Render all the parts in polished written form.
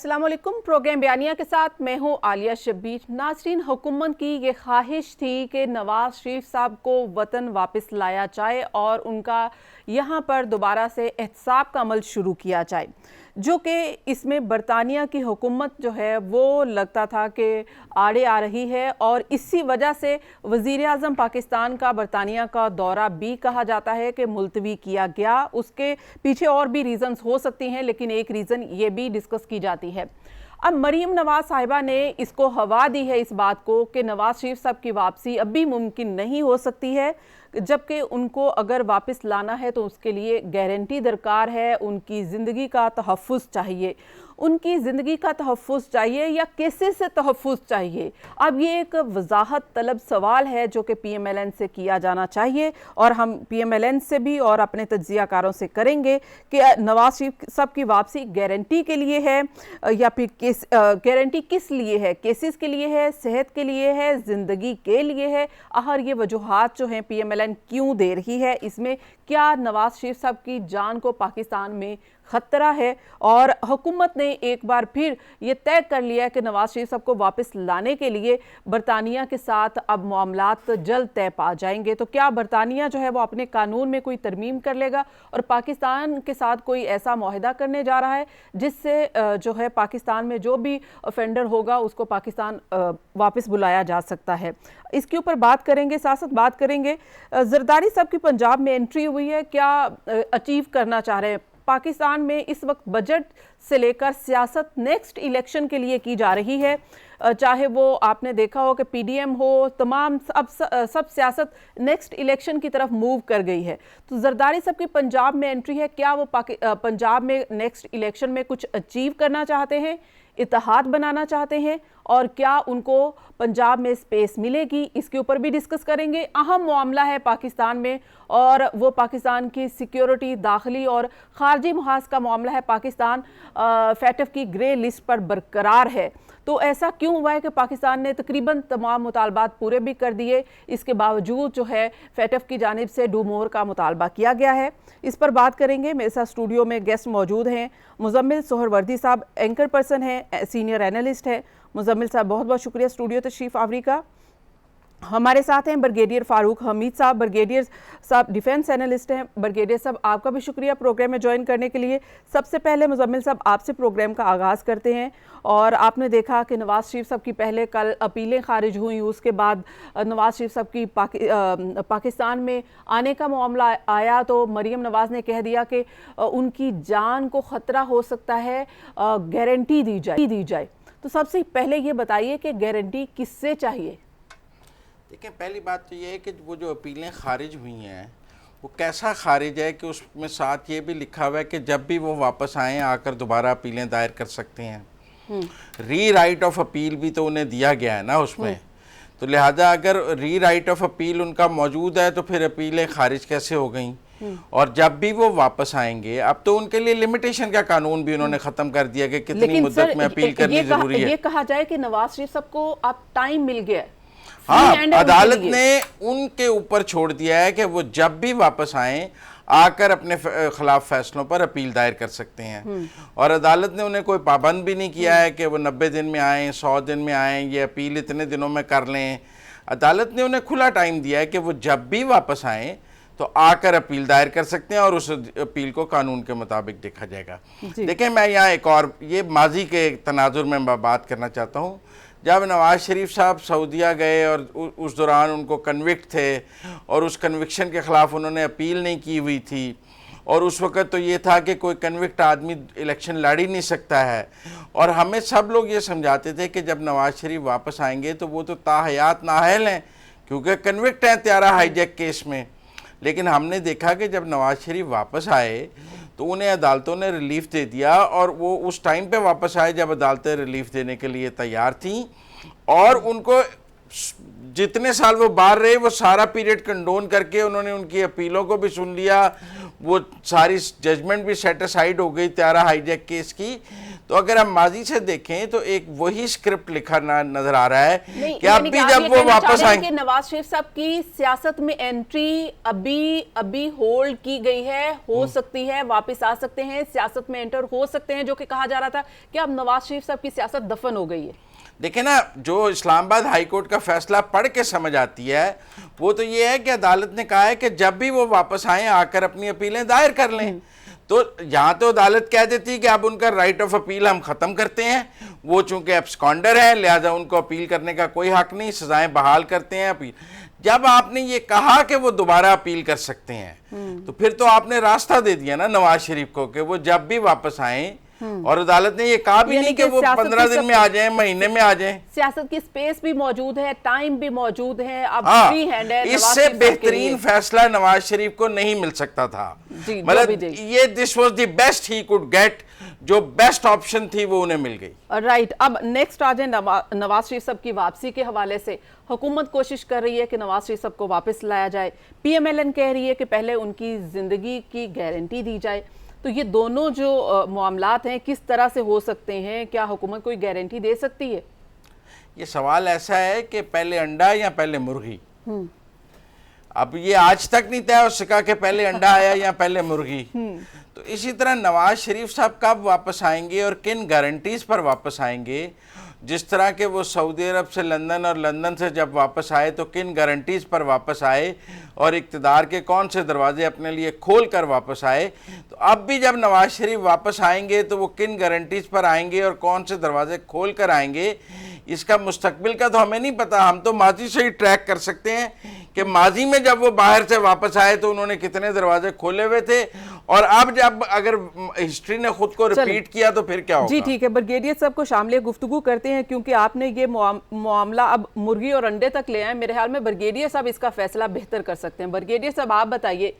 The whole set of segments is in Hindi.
अस्सलाम वालेकुम। प्रोग्राम बयानिया के साथ मैं हूं आलिया शब्बीर। नाज़रीन, हुकूमत की ये ख्वाहिश थी कि नवाज शरीफ साहब को वतन वापस लाया जाए और उनका यहाँ पर दोबारा से एहतसाब का अमल शुरू किया जाए, जो कि इसमें बरतानिया की हुकूमत जो है वो लगता था कि आड़े आ रही है और इसी वजह से वज़ीर आज़म पाकिस्तान का बरतानिया का दौरा भी कहा जाता है कि मुलतवी किया गया। उसके पीछे और भी रीज़न्स हो सकती हैं, लेकिन एक रीज़न ये भी डिस्कस की जाती है। अब मरीम नवाज साहिबा ने इसको हवा दी है इस बात को कि नवाज शरीफ साहब की वापसी अब भी मुमकिन नहीं हो सकती है, जबकि उनको अगर वापस लाना है तो उसके लिए गारंटी दरकार है, उनकी ज़िंदगी का तहफ़्फ़ुज़ चाहिए, उनकी ज़िंदगी का तहफ़्फ़ुज़ चाहिए या कैसे से तहफ़्फ़ुज़ चाहिए। अब ये एक वजाहत तलब सवाल है जो कि PMLN से किया जाना चाहिए और हम PMLN से भी और अपने तज्ज़ियाकारों से करेंगे कि नवाज शरीफ साहब की वापसी गारंटी के लिए है या फिर गारंटी किस लिए है, केसेस के लिए है, सेहत के लिए है, ज़िंदगी के लिए है। आखिर ये वजूहात जो हैं PMLN क्यों दे रही है, इसमें क्या नवाज शरीफ साहब की जान को पाकिस्तान में ख़तरा है। और हुकूमत ने एक बार फिर ये तय कर लिया है कि नवाज शरीफ साहब को वापस लाने के लिए बरतानिया के साथ अब मामलात जल्द तय पा जाएंगे। तो क्या बरतानिया जो है वो अपने कानून में कोई तरमीम कर लेगा और पाकिस्तान के साथ कोई ऐसा मुआहदा करने जा रहा है जिससे जो है पाकिस्तान में जो भी ऑफेंडर होगा उसको पाकिस्तान वापस बुलाया जा सकता है। इसके ऊपर बात करेंगे, साथ साथ बात करेंगे जरदारी साहब की पंजाब में एंट्री हुई है, क्या अचीव करना चाह रहे हैं। पाकिस्तान में इस वक्त बजट से लेकर सियासत नेक्स्ट इलेक्शन के लिए की जा रही है, चाहे वो आपने देखा हो कि PDM हो, तमाम सब सियासत नेक्स्ट इलेक्शन की तरफ मूव कर गई है। तो जरदारी साहब की पंजाब में एंट्री है, क्या वो पंजाब में नेक्स्ट इलेक्शन में कुछ अचीव करना चाहते हैं, इत्तेहाद बनाना चाहते हैं और क्या उनको पंजाब में स्पेस मिलेगी, इसके ऊपर भी डिस्कस करेंगे। अहम मामला है पाकिस्तान में और वो पाकिस्तान की सिक्योरिटी, दाखिली और खारजी मुहाज का मामला है। पाकिस्तान FATF की ग्रे लिस्ट पर बरकरार है, तो ऐसा क्यों हुआ है कि पाकिस्तान ने तकरीबन तमाम मुतालबात पूरे भी कर दिए, इसके बावजूद जो है FATF की जानिब से डू मोर का मुतालबा किया गया है। इस पर बात करेंगे। मेरे साथ स्टूडियो में गेस्ट मौजूद हैं। मुजम्मिल सोहरवर्दी साहब एंकर पर्सन हैं, सीनियर एनालिस्ट है। मुजम्मिल साहब बहुत बहुत शुक्रिया स्टूडियो तशरीफ़ आवरी का। हमारे साथ हैं ब्रिगेडियर फ़ारूक हमीद साहब, ब्रिगेडियर साहब डिफेंस एनालिस्ट हैं। ब्रिगेडियर साहब आपका भी शुक्रिया प्रोग्राम में ज्वाइन करने के लिए। सबसे पहले मुजम्मिल साहब आपसे प्रोग्राम का आगाज़ करते हैं और आपने देखा कि नवाज़ शरीफ साहब की पहले कल अपीलें खारिज हुई, उसके बाद नवाज़ शरीफ साहब की पाकिस्तान में आने का मामला आया तो मरीम नवाज़ ने कह दिया कि उनकी जान को ख़तरा हो सकता है, गारंटी दी जाए। तो सबसे पहले ये बताइए कि गारंटी किससे चाहिए। देखिए, पहली बात तो ये है कि वो जो अपीलें खारिज हुई हैं वो कैसा खारिज है कि उसमें साथ ये भी लिखा हुआ है कि जब भी वो वापस आएँ आकर दोबारा अपीलें दायर कर सकते हैं। री राइट ऑफ अपील भी तो उन्हें दिया गया है ना उसमें, तो लिहाजा अगर री राइट ऑफ अपील उनका मौजूद है तो फिर अपीलें खारिज कैसे हो गई। और जब भी वो वापस आएंगे, अब तो उनके लिए लिमिटेशन का कानून भी उन्होंने ख़त्म कर दिया कि कितनी मुद्दत में अपील करनी ज़रूरी है। ये कहा जाए कि नवाज शरीफ साहब को अब टाइम मिल गया, हाँ, अदालत ने उनके ऊपर छोड़ दिया है कि वो जब भी वापस आएं आकर अपने खिलाफ फैसलों पर अपील दायर कर सकते हैं। और अदालत ने उन्हें कोई पाबंद भी नहीं किया है कि वो 90 दिन में आएँ, 100 दिन में आएँ, ये अपील इतने दिनों में कर लें। अदालत ने उन्हें खुला टाइम दिया है कि वो जब भी वापस आएँ तो आकर अपील दायर कर सकते हैं और उस अपील को कानून के मुताबिक देखा जाएगा। देखें, मैं यहाँ एक और ये माजी के तनाजुर में बात करना चाहता हूँ। जब नवाज शरीफ साहब सऊदीया गए और उस दौरान उनको कन्विक्ट थे और उस कन्विक्शन के ख़िलाफ़ उन्होंने अपील नहीं की हुई थी और उस वक़्त तो ये था कि कोई कन्विक्ट आदमी इलेक्शन लड़ ही नहीं सकता है और हमें सब लोग ये समझाते थे कि जब नवाज शरीफ वापस आएंगे तो वो तो ताहयात नाअहल हैं क्योंकि कन्विक्ट हैं त्यारा हाईजैक केस में। लेकिन हमने देखा कि जब नवाज शरीफ वापस आए तो उन्हें अदालतों ने रिलीफ दे दिया और वो उस टाइम पे वापस आए जब अदालतें रिलीफ देने के लिए तैयार थीं और उनको जितने साल वो बाहर रहे वो सारा पीरियड कंडोन करके उन्होंने उनकी अपीलों को भी सुन लिया, वो सारी जजमेंट भी सेटिसाइड हो गई त्यारा हाईजैक केस की। तो अगर हम माजी से देखें तो एक वही स्क्रिप्ट लिखा नजर आ रहा है कि अब भी जब वो वापस आएंगे। नवाज शरीफ साहब की सियासत में एंट्री अभी होल्ड की गई है, हो सकती है वापस आ सकते हैं, सियासत में एंटर हो सकते हैं, जो कि कहा जा रहा था कि अब नवाज शरीफ साहब की सियासत दफन हो गई है। देखें ना, जो इस्लामाबाद हाई कोर्ट का फैसला पढ़ के समझ आती है वो तो ये है कि अदालत ने कहा है कि जब भी वो वापस आए आकर अपनी अपीलें दायर कर लें। तो यहाँ तो अदालत कह देती है कि अब उनका राइट ऑफ अपील हम ख़त्म करते हैं, वो चूंकि एब्सकॉन्डर है लिहाजा उनको अपील करने का कोई हक नहीं, सजाएं बहाल करते हैं अपील। जब आपने ये कहा कि वो दोबारा अपील कर सकते हैं तो फिर तो आपने रास्ता दे दिया ना नवाज शरीफ को कि वो जब भी वापस आए, और अदालत ने ये कहा भी नहीं कि वो 15 दिन में आ जाएं, महीने में आ जाएं। सियासत की स्पेस भी मौजूद है, टाइम भी मौजूद है, अब फ्री हैंड है। इससे बेहतरीन फैसला नवाज शरीफ को नहीं मिल सकता था। मतलब ये this was the best he could get, जो बेस्ट ऑप्शन थी वो उन्हें मिल गई। राइट, अब नेक्स्ट आ जाए नवाज शरीफ साहब की वापसी के हवाले से। हुकूमत कोशिश कर रही है कि नवाज शरीफ साहब को वापस लाया जाए, PMLN कह रही है कि पहले उनकी जिंदगी की गारंटी दी जाए। तो ये दोनों जो मामलात हैं किस तरह से हो सकते हैं, क्या हुकूमत कोई गारंटी दे सकती है? ये सवाल ऐसा है कि पहले अंडा या पहले मुर्गी। अब ये आज तक नहीं तय हो सका कि पहले अंडा आया या पहले मुर्गी। तो इसी तरह नवाज शरीफ साहब कब वापस आएंगे और किन गारंटीज पर वापस आएंगे, जिस तरह के वो सऊदी अरब से लंदन और लंदन से जब वापस आए तो किन गारंटीज पर वापस आए और इक़्तिदार के कौन से दरवाजे अपने लिए खोल कर वापस आए, तो अब भी जब नवाज शरीफ वापस आएंगे तो वो किन गारंटीज पर आएंगे और कौन से दरवाजे खोल कर आएंगे, इसका मुस्तकबिल का तो हमें नहीं पता। हम तो माजी से ही ट्रैक कर सकते हैं कि माजी में जब वो बाहर से वापस आए तो उन्होंने कितने दरवाजे खोले हुए थे, और अब जब अगर हिस्ट्री ने खुद को रिपीट किया तो फिर क्या होगा। जी ठीक है, ब्रिगेडियर साहब को शामिल गुफ्तगू करते हैं, क्योंकि आपने ये मामला अब मुर्गी और अंडे तक ले आए। मेरे ख्याल में ब्रिगेडियर साहब इसका फैसला बेहतर कर सकते हैं। ब्रिगेडियर साहब आप बताइए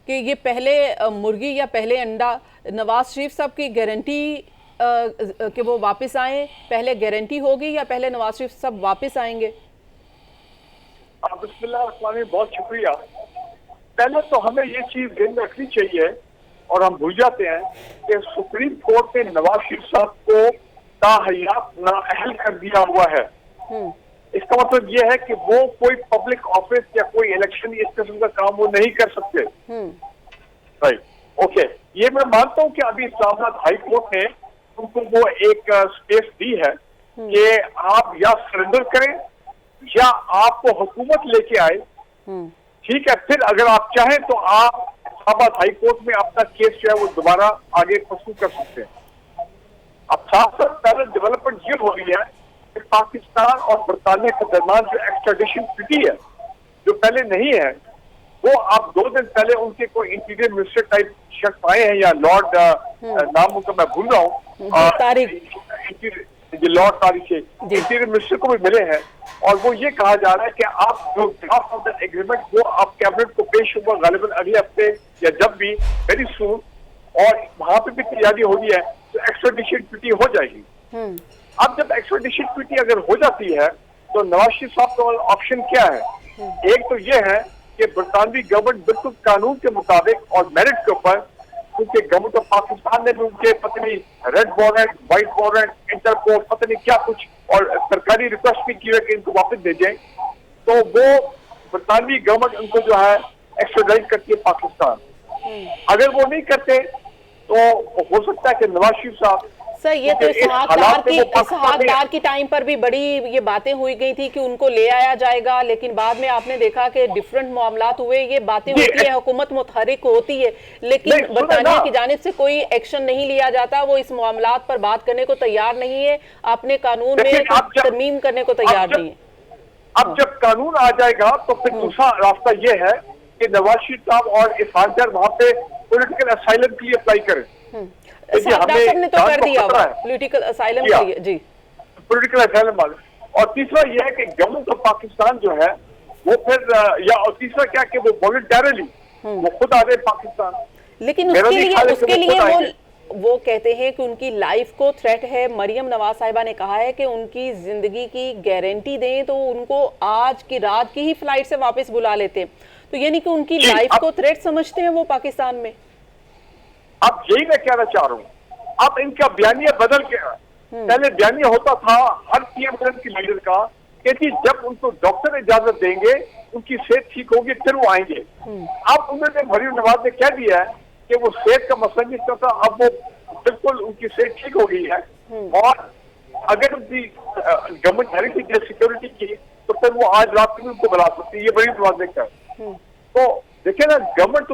कि ये पहले मुर्गी या पहले अंडा, नवाज शरीफ साहब की गारंटी कि वो वापस आए, पहले गारंटी होगी या पहले नवाज शरीफ साहब वापस आएंगे? बिस्मिल्लाह, बहुत शुक्रिया। पहले तो हमें ये चीज ध्यान रखनी चाहिए, और हम भूल जाते हैं कि सुप्रीम कोर्ट ने नवाज शरीफ साहब को ताहयात नाअहल कर दिया हुआ है। इसका मतलब ये है कि वो कोई पब्लिक ऑफिस या कोई इलेक्शन इस किस्म का काम वो नहीं कर सकते। राइट, ओके, ये मैं मानता हूँ कि अभी इस्लामाबाद हाई कोर्ट ने उनको वो एक स्पेस दी है कि आप या सरेंडर करें या आपको हुकूमत लेके आए। ठीक है, फिर अगर आप चाहें तो आप इस्लामाबाद हाई कोर्ट में अपना केस जो है वो दोबारा आगे प्रस्तुत कर सकते हैं। अब साथ साथ पहले डेवलपमेंट ये हो रही है कि पाकिस्तान और बरतानिया के दरमियान जो एक्स्ट्राडिशन ट्रीटी है, जो पहले नहीं है, वो अब 2 दिन पहले उनके कोई इंटीरियर मिनिस्टर टाइप शख्स आए हैं, या लॉर्ड नाम उनका मैं भूल रहा हूँ, लॉर्ड तारिक से इंटीरियर मिनिस्टर को भी मिले हैं, और वो ये कहा जा रहा है कि आप जो ड्राफ्ट ऑफ द एग्रीमेंट वो आप कैबिनेट को पेश होगा गालिबन अगले हफ्ते या जब भी, वेरी सून, और वहां पे भी तैयारी हो रही है तो एक्स्ट्राडिशन ट्रीटी हो जाएगी। अब जब एक्स्ट्राडिशन ट्रीटी अगर हो जाती है तो नवाज शरीफ साहब का ऑप्शन क्या है? एक तो ये है कि बरतानवी गवर्नमेंट बिल्कुल कानून के मुताबिक और मेरिट के ऊपर, क्योंकि गवर्नमेंट ऑफ पाकिस्तान ने भी उनके पत्नी red warrant, white warrant, Interpol पता नहीं क्या कुछ और सरकारी रिक्वेस्ट भी की है कि इनको वापस भेजें, तो वो बरतानवी गवर्नमेंट उनको जो है एक्स्ट्राडाइट करती है पाकिस्तान। अगर वो नहीं करते तो हो सकता है कि नवाज शरीफ साहब सर, ये तो इसहाक डार की टाइम पर भी बड़ी ये बातें हुई गई थी कि उनको ले आया जाएगा, लेकिन बाद में आपने देखा कि डिफरेंट मामलात हुए, ये बातें होती है, हुकूमत मुतहरिक होती है, लेकिन बरतानिया की जानिब से कोई एक्शन नहीं लिया जाता। वो इस मामलात पर बात करने को तैयार नहीं है, अपने कानून में तरमीम करने को तैयार नहीं है। अब जब कानून आ जाएगा तो फिर दूसरा रास्ता ये है कि नवाज शरीफ साहब और इसहाक डार वहां पे पॉलिटिकल असाइलम के लिए अप्लाई करें। ने तो कर दिया पॉलिटिकल असाइलम के लिए, जी, पॉलिटिकल असाइलम वाले। और तीसरा यह है कि गवर्नमेंट ऑफ पाकिस्तान जो है वो फिर और तीसरा क्या कि वो वॉलंटरली वो खुद आ गए पाकिस्तान। लेकिन उसके लिए वो कहते हैं कि उनकी लाइफ को थ्रेट है। मरियम नवाज साहिबा ने कहा है कि उनकी जिंदगी की गारंटी दें तो उनको आज की रात की ही फ्लाइट से वापस बुला लेते। तो यानी कि उनकी लाइफ को थ्रेट समझते हैं वो पाकिस्तान में। अब यही मैं कहना चाह रहा हूँ, अब इनका बयानिया बदल के, पहले बयानिया होता था हर पीएम की लीडर का कि जी जब उनको डॉक्टर इजाजत देंगे, उनकी सेहत ठीक होगी फिर वो आएंगे। अब उन्होंने मरीम नवाज ने कह दिया है कि वो सेहत का मसला नहीं करता, अब वो बिल्कुल उनकी सेहत ठीक हो गई है, और अगर उनकी गवर्नमेंट हेल्थ की सिक्योरिटी की तो फिर वो आज रात में उनको बुला सकती है, ये मरीम नवाज ने कहा। तो देखिए ना, गवर्नमेंट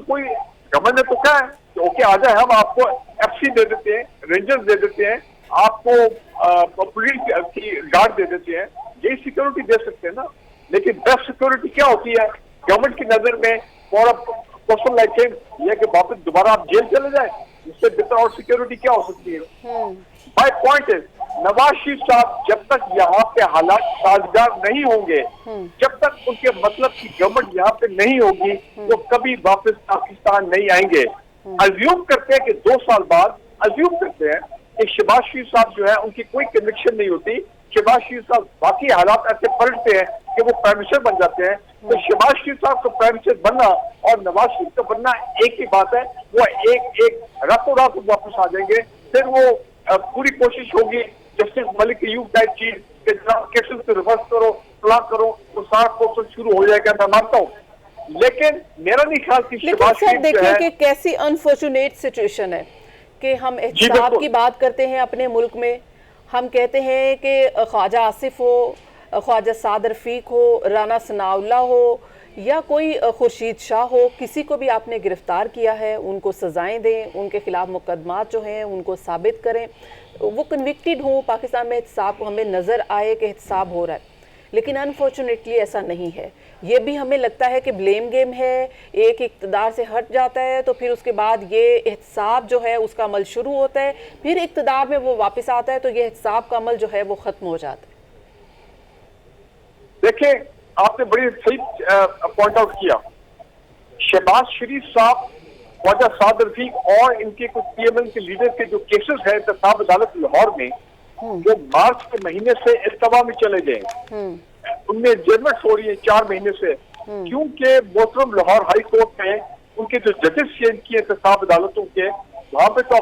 ने तो कहा है कि ओके आ जाए, हम आपको एफसी दे देते हैं, रेंजर्स दे देते हैं, आपको पुलिस की गार्ड दे देते हैं, यही सिक्योरिटी दे सकते हैं ना। लेकिन बेस्ट सिक्योरिटी क्या होती है गवर्नमेंट की नजर में, फॉर क्वेश्चन लाइक ये कि वापस दोबारा आप जेल चले जाए, इससे बेहतर और सिक्योरिटी क्या हो सकती है। My point is, Nawaz Sharif साहब जब तक यहाँ पे हालात साजगार नहीं होंगे, जब तक उनके मतलब की गवर्नमेंट यहाँ पे नहीं होगी, तो कभी वापस पाकिस्तान नहीं आएंगे। अज्यूम करते हैं कि 2 साल बाद, अज्यूम करते हैं कि शहबाज शरीफ साहब जो है उनकी कोई कनेक्शन नहीं होती, शहबाज शरीफ साहब बाकी हालात ऐसे पलटते हैं कि वो प्राइम मिनिस्टर बन जाते हैं, तो शहबाज शरीफ साहब को प्राइम मिनिस्टर बनना और नवाज शरीफ का बनना एक ही बात है। वो एक रातों रात वापस आ जाएंगे। फिर वो पूरी कोशिश होगी जस्टिस मलिक यूब टाइप चीज के केसेस को रिवर्स करो, फ्लॉ करो, तो सारा प्रोसेस शुरू हो जाएगा, मैं मानता हूँ। लेकिन मेरा नहीं ख्याल कि शहबाज शरीफ देखिए कि कैसी अनफॉर्चुनेट सिचुएशन है कि हम एहतसाब की बात करते हैं अपने मुल्क में, हम कहते हैं कि ख्वाजा आसिफ हो, ख्वाजा साद रफीक हो, राना सनाउल्लाह हो या कोई खुर्शीद शाह हो, किसी को भी आपने गिरफ्तार किया है, उनको सजाएं दें, उनके खिलाफ मुकदमात जो हैं उनको साबित करें, वो कन्विक्टेड हो, पाकिस्तान में एहतसाब हमें नज़र आए कि एहतसाब हो रहा है। लेकिन अनफॉर्चुनेटली ऐसा नहीं है। ये भी हमें लगता है कि ब्लेम गेम है, एक इक़्तिदार से हट जाता है तो फिर उसके बाद ये एहतसाब जो है उसका अमल शुरू होता है, फिर इक़्तिदार में वो वापस आता है तो ये एहतसाब का अमल जो है वो ख़त्म हो जाता है। देखिए, आपने बड़ी सही पॉइंट आउट किया। शहबाज शरीफ साहब, ख्वाजा साद रफीक और इनके कुछ पीएमएल के लीडर के जो केसेस हैं एहतसाब अदालत लाहौर में, वो मार्च के महीने से इस्तवा में चले गए। उनमें जजमेंट हो रही है 4 महीने से, क्योंकि मोहतरम लाहौर हाई कोर्ट में उनके जो जजेस चेंज किए एहतसाब अदालतों के, वहाँ पे तो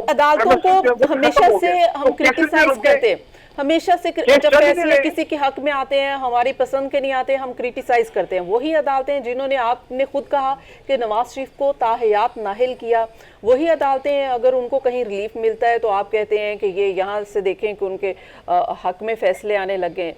अदालतों को हमेशा से हम क्रिटिसाइज करते हैं, हमेशा से जब फैसले किसी के हक में आते हैं, हमारी पसंद के नहीं आते, हम क्रिटिसाइज करते हैं। वही अदालतें जिन्होंने, आपने खुद कहा कि नवाज शरीफ को ताहयात नाहिल किया, वही अदालतें हैं अगर उनको कहीं रिलीफ मिलता है तो आप कहते हैं कि ये यहाँ से देखें कि उनके हक में फैसले आने लगे।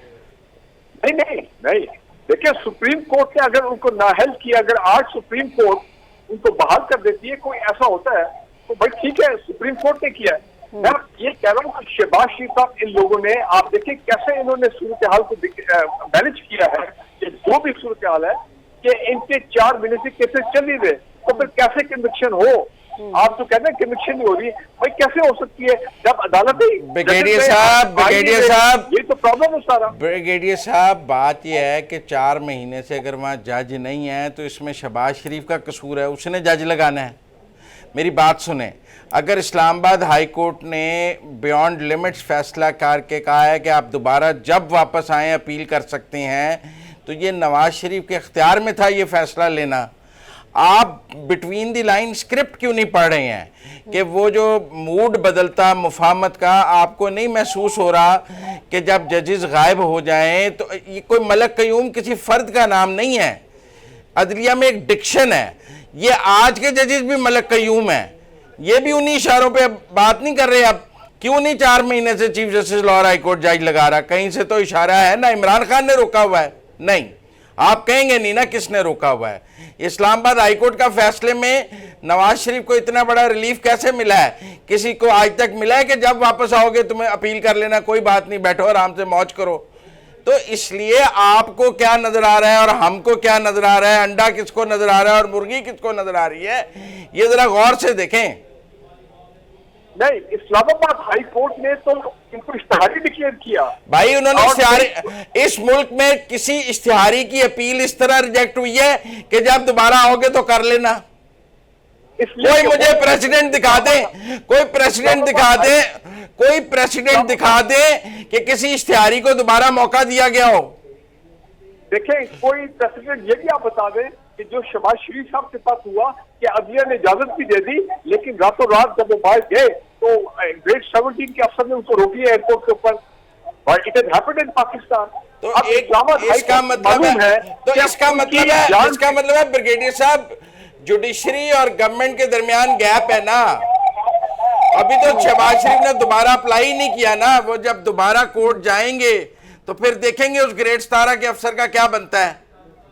नहीं, देखिए सुप्रीम कोर्ट ने अगर उनको नाअहल किया, अगर आज सुप्रीम कोर्ट उनको बहाल कर देती है, कोई ऐसा होता है तो भाई ठीक है, सुप्रीम कोर्ट ने किया है। मैं ये कह रहा हूँ कि शहबाज शरीफ साहब, इन लोगों ने, आप देखिए कैसे इन्होंने सूरत हाल को मैनेज किया है, कि जो भी सूरत हाल है कि इनके 4 महीने से केसेस चल ही रहे, तो फिर कैसे कन्विक्शन हो? आप तो कहते हैं कन्विक्शन नहीं हो रही, भाई कैसे हो सकती है जब अदालत ब्रिगेडियर साहब, ये तो प्रॉब्लम है सारा। ब्रिगेडियर साहब, बात यह है कि 4 महीने से अगर वहाँ जज नहीं है तो इसमें शहबाज शरीफ का कसूर है, उसने जज लगाना है। मेरी बात सुने, अगर इस्लामाबाद हाई कोर्ट ने बियॉन्ड लिमिट्स फैसला करके कहा है कि आप दोबारा जब वापस आएँ अपील कर सकते हैं, तो ये नवाज शरीफ के इख्तियार में था ये फैसला लेना। आप बिटवीन द लाइन स्क्रिप्ट क्यों नहीं पढ़ रहे हैं कि वो जो मूड बदलता मुफाहमत का आपको नहीं महसूस हो रहा कि जब जजेस गायब हो जाएं, तो ये कोई मलक कयूम किसी फ़र्द का नाम नहीं है, अदलिया में एक डिक्शन है। ये आज के जजेस भी मलक कयूम हैं, ये भी उन्हीं इशारों पे बात नहीं कर रहे। अब क्यों नहीं 4 महीने से chief justice Lahore high court जज लगा रहा? कहीं से तो इशारा है ना, इमरान खान ने रोका हुआ है? नहीं, आप कहेंगे नहीं ना किसने रोका हुआ है। इस्लामाबाद हाई कोर्ट का फैसले में नवाज शरीफ को इतना बड़ा रिलीफ कैसे मिला है? किसी को आज तक मिला है कि जब वापस आओगे तुम्हें अपील कर लेना, कोई बात नहीं, बैठो आराम से मौज करो? तो इसलिए आपको क्या नजर आ रहा है और हमको क्या नजर आ रहा है, अंडा किसको नजर आ रहा है और मुर्गी किसको नजर आ रही है, ये जरा गौर से देखें। नहीं, इस्लामाबाद हाई कोर्ट ने तो इनको इश्तिहारी डिक्लेयर किया। भाई उन्होंने इश्तिहारी, इस मुल्क में किसी इश्तिहारी की अपील इस तरह रिजेक्ट हुई है कि जब दोबारा आओगे तो कर लेना? कोई मुझे प्रेसिडेंट दिखा दे, कोई प्रेसिडेंट दिखा दे, कोई प्रेसिडेंट दिखा दे कि किसी इश्तिहारी को दोबारा मौका दिया गया हो। देखें, कोई प्रेसिडेंट, ये भी आप बता दें कि जो शहबाज शरीफ साहब के साथ हुआ कि अदलिया ने इजाजत भी दे दी, लेकिन रातों रात जब वो बाहर गए तो ग्रेड 17 के अफसर ने उनको रोक लिया एयरपोर्ट के ऊपर। It has happened in Pakistan. तो इसका मतलब है ब्रिगेडियर साहब, जुडिशरी और गवर्नमेंट के दरमियान गैप है ना। अभी तो शहबाज शरीफ ने दोबारा अप्लाई नहीं किया ना, वो जब दोबारा कोर्ट जाएंगे तो फिर देखेंगे उस ग्रेड 17 के अफसर का क्या बनता है।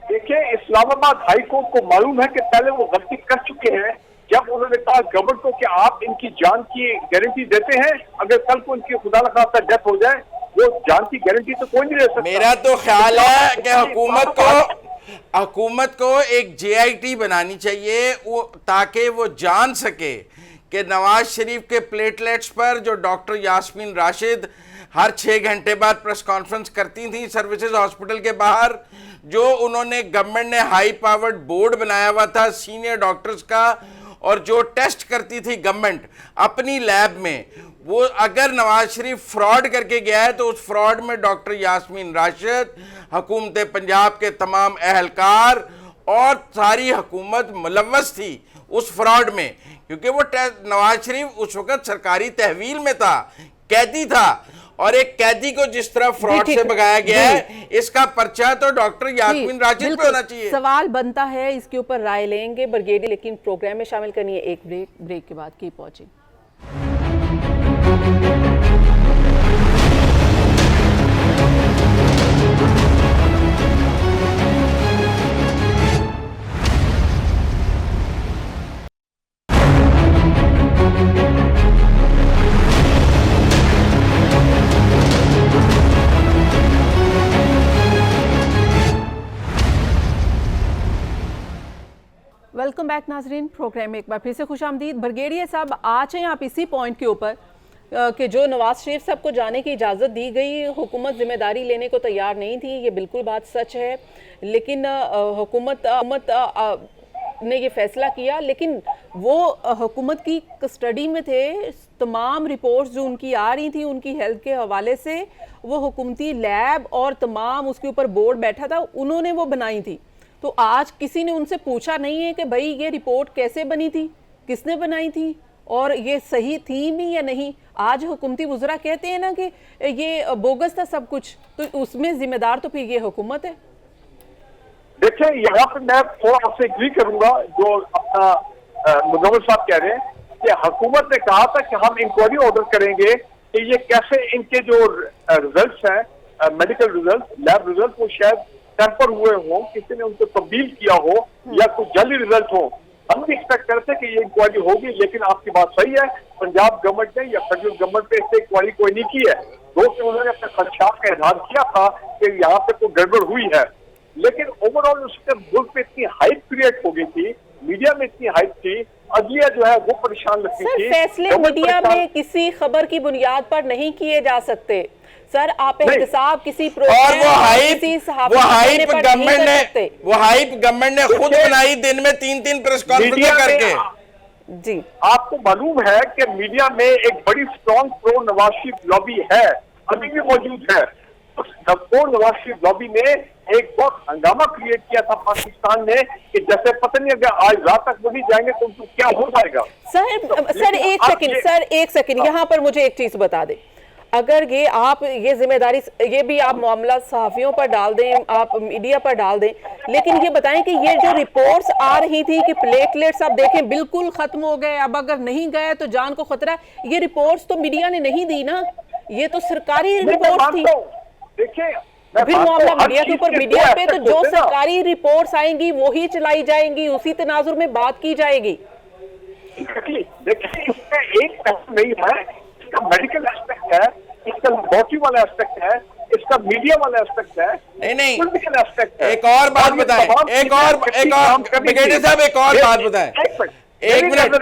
देखिए, इस्लामाबाद हाई कोर्ट को मालूम है कि पहले वो गलती कर चुके हैं जब उन्होंने कहा गवर्नमेंट को कि आप इनकी जान की गारंटी देते हैं, अगर कल को इनकी खुदा न खास्ता डेथ हो जाए, वो जान की गारंटी तो कोई नहीं दे सकता। मेरा तो ख्याल है कि हुकूमत को एक JIT बनानी चाहिए ताकि वो जान सके कि नवाज शरीफ के प्लेटलेट्स पर जो डॉक्टर यास्मीन राशिद हर 6 घंटे बाद प्रेस कॉन्फ्रेंस करती थी सर्विसेज हॉस्पिटल के बाहर, जो उन्होंने गवर्नमेंट ने हाई पावर्ड बोर्ड बनाया हुआ था सीनियर डॉक्टर्स का, और जो टेस्ट करती थी गवर्नमेंट अपनी लैब में, वो अगर नवाज शरीफ फ्रॉड करके गया है तो उस फ्रॉड में डॉक्टर यास्मीन राशिद, हुकूमत पंजाब के तमाम अहलकार और सारी हुकूमत मुलव्वस थी उस फ्रॉड में, क्योंकि वो नवाज शरीफ उस वक्त सरकारी तहवील में था, कैदी था, और एक कैदी को जिस तरह फ्रॉड से भगाया गया है, इसका पर्चा तो डॉक्टर यास्मीन राशिद पे होना चाहिए। सवाल बनता है, इसके ऊपर राय लेंगे ब्रिगेडियर, लेकिन प्रोग्राम में शामिल करनी है एक ब्रेक के बाद। Keep watching. वेलकम बैक नाजरीन, प्रोग्राम में एक बार फिर से खुशामदीद। ब्रिगेडियर साहब, आज हैं आप इसी पॉइंट के ऊपर कि जो नवाज शरीफ साहब को जाने की इजाज़त दी गई, हुकूमत जिम्मेदारी लेने को तैयार नहीं थी, ये बिल्कुल बात सच है, लेकिन हुकूमत ने ये फैसला किया, लेकिन वो हुकूमत की कस्टडी में थे। तमाम रिपोर्ट्स जो उनकी आ रही थी उनकी हेल्थ के हवाले से, वो हुकूमती लैब और तमाम उसके ऊपर बोर्ड बैठा था, उन्होंने वो बनाई थी। तो आज किसी ने उनसे पूछा नहीं है कि भाई ये रिपोर्ट कैसे बनी थी, किसने बनाई थी, और ये सही थी भी या नहीं। आज हुकूमती वुज़रा कहते हैं ना कि ये बोगस था सब कुछ, तो उसमें जिम्मेदार तो फिर ये हुकूमत है। देखिए, यहाँ पे मैं थोड़ा आपसे एग्री करूंगा जो अपना मुजम्मिल साहब कह रहे हैं कि हुकूमत ने कहा था कि हम इंक्वायरी ऑर्डर करेंगे कि ये कैसे इनके जो रिजल्ट्स हैं, मेडिकल रिजल्ट, लैब रिजल्ट, वो शायद टेम्पर हुए हो, किसी ने उनको तब्दील किया हो या कुछ जल्दी रिजल्ट हो। हम भी एक्सपेक्ट करते कि ये इंक्वायरी होगी, लेकिन आपकी बात सही है, पंजाब गवर्नमेंट ने या फेडरल गवर्नमेंट पे इससे इंक्वायरी कोई नहीं की है। दोस्तों, उन्होंने अपने खदशात का इजहार किया था कि यहाँ पे कोई गड़बड़ हुई है, लेकिन ओवरऑल उसके मुल्क पे इतनी हाइप क्रिएट हो गई थी, मीडिया में इतनी हाइप थी, अदलिया जो है वो परेशान लगती थी। फैसले मीडिया में किसी खबर की बुनियाद पर नहीं किए जा सकते सर, आप एहतसाब किसी और वो हाइप गवर्नमेंट ने खुद बनाई, दिन में 3-3 प्रेस कॉन्फ्रेंस करके। जी, आपको मालूम है कि मीडिया में एक बड़ी strong pro Nawaz Sharif lobby है, अभी भी मौजूद है। प्रो नवाज शरीफ लॉबी ने एक बहुत हंगामा क्रिएट किया था पाकिस्तान ने कि जैसे पता नहीं अगर आज रात तक वो नहीं जाएंगे तो उनको क्या हो जाएगा। सर एक सेकंड यहाँ पर मुझे एक चीज बता दें, अगर ये जिम्मेदारी ये भी आप मामला सहाफियों पर डाल दें, आप मीडिया पर डाल दें, लेकिन ये बताएं कि ये जो रिपोर्ट्स आ रही थी कि प्लेटलेट्स आप देखें बिल्कुल खत्म हो गए, अब अगर नहीं गए तो जान को खतरा, ये रिपोर्ट्स तो मीडिया ने नहीं दी ना, ये तो सरकारी रिपोर्ट थी। देखिए, फिर मामला मीडिया के ऊपर, मीडिया पे तो जो सरकारी रिपोर्ट्स आएंगी वो ही चलाई जाएंगी, उसी तनाजुर में बात की जाएगी। देखिए, इसका एक पहलू नहीं है, इसका मेडिकल एस्पेक्ट है, इसका लेबोरेटरी वाला एस्पेक्ट है, इसका मीडिया वाला एस्पेक्ट है, नहीं पॉलिटिकल एस्पेक्ट है। एक और बात बताएं, एक और ब्रिगेडियर साहब एक और बात बताएं, एक मिनट,